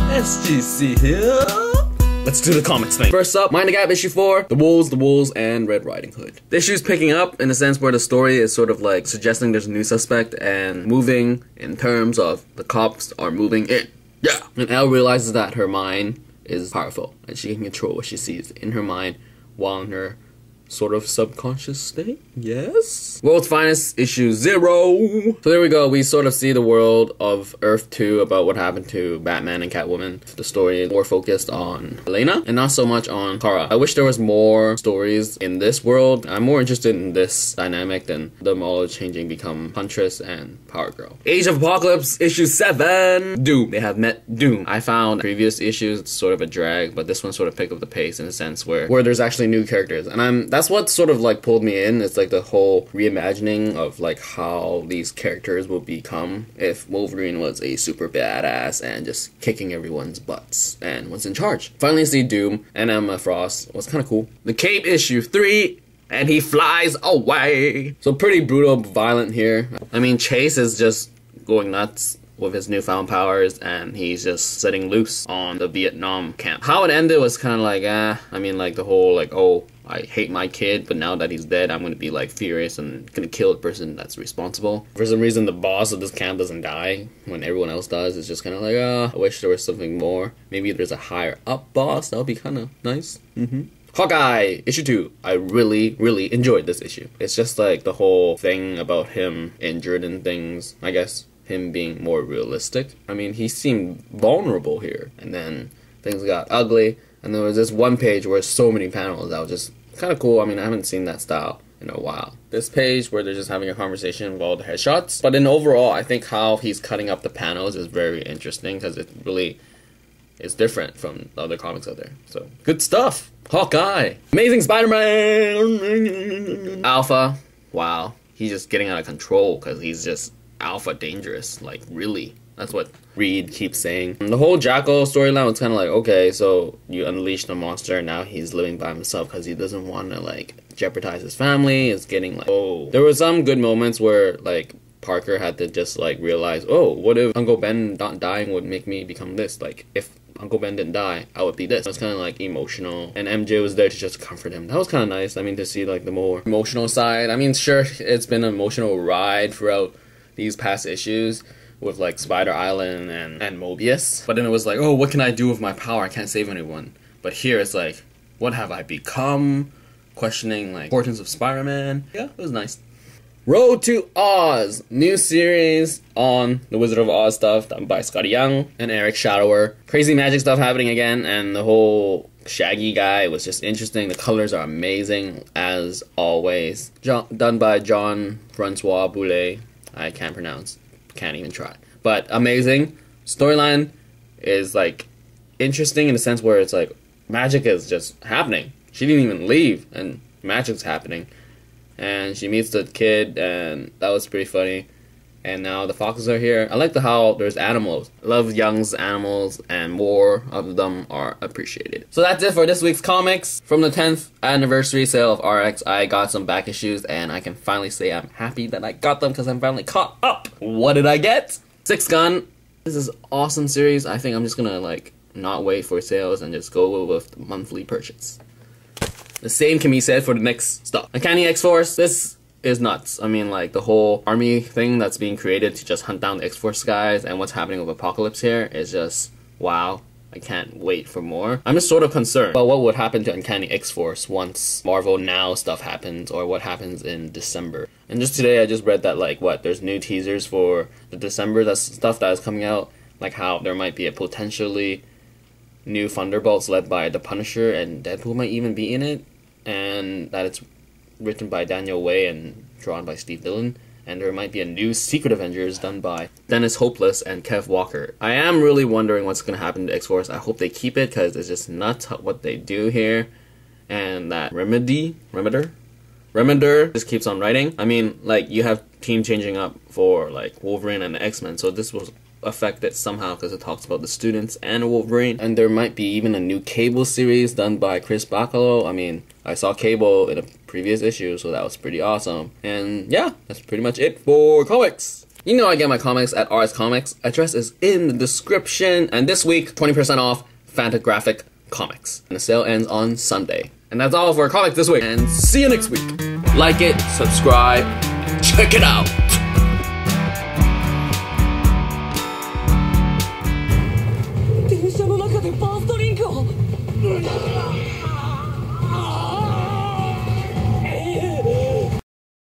SGC here. Let's do the comics thing. First up, Mind the Gap issue 4, The Wolves, and Red Riding Hood. The issue's picking up in the sense where the story is sort of like suggesting there's a new suspect and moving in terms of the cops are moving in. Yeah. And Elle realizes that her mind is powerful and she can control what she sees in her mind while in her sort of subconscious state. Yes. World's Finest issue 0. So there we go. We sort of see the world of Earth 2 about what happened to Batman and Catwoman. The story is more focused on Elena and not so much on Kara. I wish there was more stories in this world. I'm more interested in this dynamic than them all changing become Huntress and Power Girl. Age of Apocalypse issue 7. Doom. They have met Doom. I found previous issues it's sort of a drag, but this one sort of picked up the pace in a sense where there's actually new characters, and that's what sort of like pulled me in. It's like the whole reimagining of like how these characters will become if Wolverine was a super badass and just kicking everyone's butts and was in charge. Finally see Doom and Emma Frost was kind of cool. The Cape issue 3. And he flies away. So pretty brutal, violent here. I mean, Chase is just going nuts with his newfound powers, and he's just setting loose on the Vietnam camp. How it ended was kind of like, I mean, like the whole like, oh, I hate my kid, but now that he's dead, I'm gonna be like furious and gonna kill the person that's responsible. For some reason, the boss of this camp doesn't die when everyone else does. It's just kind of like, I wish there was something more. Maybe there's a higher up boss. That would be kind of nice. Hawkeye, issue 2. I really enjoyed this issue. It's just like the whole thing about him injured and things, I guess. Him being more realistic. I mean, he seemed vulnerable here, and then things got ugly, and there was this one page where so many panels that was just kind of cool. I mean, I haven't seen that style in a while. This page where they're just having a conversation with all the headshots, but in overall, I think how he's cutting up the panels is very interesting because it really is different from the other comics out there. So, good stuff. Hawkeye. Amazing Spider-Man. Alpha. Wow. He's just getting out of control because he's just alpha dangerous, like really. That's what Reed keeps saying. And the whole Jackal storyline was kind of like, okay, so you unleash the monster, now he's living by himself because he doesn't want to like jeopardize his family. It's getting like, oh. There were some good moments where like Parker had to just like realize, oh, what if Uncle Ben not dying would make me become this? Like if Uncle Ben didn't die, I would be this. It was kind of like emotional, and MJ was there to just comfort him. That was kind of nice. I mean, to see like the more emotional side. I mean, sure, it's been an emotional ride throughout these past issues with like Spider Island and Mobius, but then it was like, oh, what can I do with my power? I can't save anyone. But here it's like, what have I become? Questioning like importance of Spider-Man. Yeah, it was nice. Road to Oz, new series on the Wizard of Oz stuff done by Scotty Young and Eric Shadower. Crazy magic stuff happening again, and the whole Shaggy guy was just interesting. The colors are amazing as always. Done by John Francois Boulet. I can't pronounce, can't even try. But amazing. Storyline is like interesting in the sense where it's like magic is just happening. She didn't even leave and magic's happening. And she meets the kid and that was pretty funny. And now the foxes are here. I like how there's animals. I love Young's animals and more of them are appreciated. So that's it for this week's comics. From the 10th anniversary sale of RX, I got some back issues and I can finally say I'm happy that I got them because I'm finally caught up. What did I get? Six Gun. This is an awesome series. I think I'm just gonna like not wait for sales and just go with the monthly purchase. The same can be said for the next stuff. Uncanny X-force. This is nuts. I mean, like, the whole army thing that's being created to just hunt down the X-force guys and what's happening with Apocalypse here is just, wow. I can't wait for more. I'm just sort of concerned about what would happen to Uncanny X-force once Marvel Now stuff happens or what happens in December. And just today I just read that, like, there's new teasers for the December stuff that is coming out. Like how there might be a potentially new Thunderbolts led by The Punisher and Deadpool might even be in it. And that it's written by Daniel Way and drawn by Steve Dillon, and there might be a new Secret Avengers done by Dennis Hopeless and Kev Walker. I am really wondering what's going to happen to X-Force. I hope they keep it, because it's just nuts what they do here, and that Remender just keeps on writing. I mean, like, you have team changing up for, like, Wolverine and the X-Men, so this was affected somehow because it talks about the students and Wolverine. And there might be even a new Cable series done by Chris Bacalo. I mean, I saw Cable in a previous issue, so that was pretty awesome. And yeah, that's pretty much it for comics. You know I get my comics at RS Comics. Address is in the description. And this week, 20% off Fantagraphic comics. And the sale ends on Sunday. And that's all for comics this week. And see you next week. Like it, subscribe, check it out.